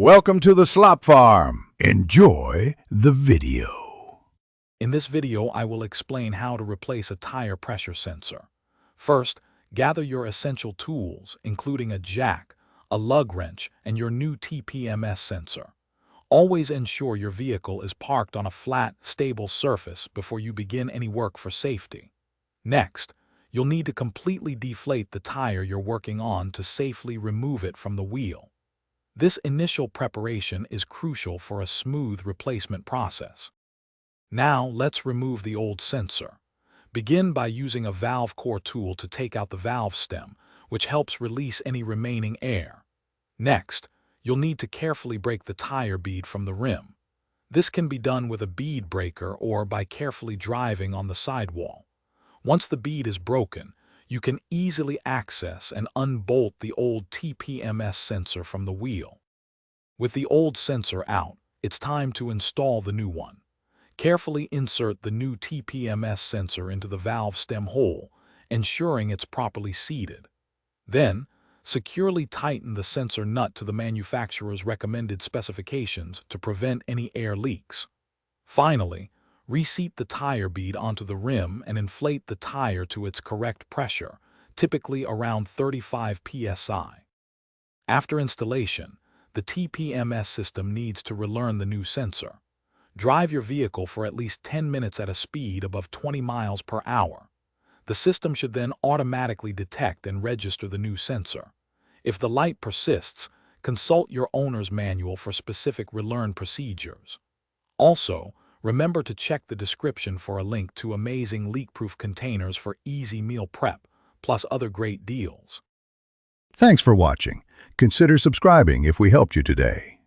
Welcome to the Slop Farm. Enjoy the video. In this video, I will explain how to replace a tire pressure sensor. First, gather your essential tools, including a jack, a lug wrench, and your new TPMS sensor. Always ensure your vehicle is parked on a flat, stable surface before you begin any work for safety. Next, you'll need to completely deflate the tire you're working on to safely remove it from the wheel. This initial preparation is crucial for a smooth replacement process. Now, let's remove the old sensor. Begin by using a valve core tool to take out the valve stem, which helps release any remaining air. Next, you'll need to carefully break the tire bead from the rim. This can be done with a bead breaker or by carefully driving on the sidewall. Once the bead is broken, you can easily access and unbolt the old TPMS sensor from the wheel. With the old sensor out, it's time to install the new one. Carefully insert the new TPMS sensor into the valve stem hole, ensuring it's properly seated. Then, securely tighten the sensor nut to the manufacturer's recommended specifications to prevent any air leaks. Finally, reseat the tire bead onto the rim and inflate the tire to its correct pressure, typically around 35 psi. After installation, the TPMS system needs to relearn the new sensor. Drive your vehicle for at least 10 minutes at a speed above 20 miles per hour. The system should then automatically detect and register the new sensor. If the light persists, consult your owner's manual for specific relearn procedures. Also, remember to check the description for a link to amazing leak-proof containers for easy meal prep, plus other great deals. Thanks for watching. Consider subscribing if we helped you today.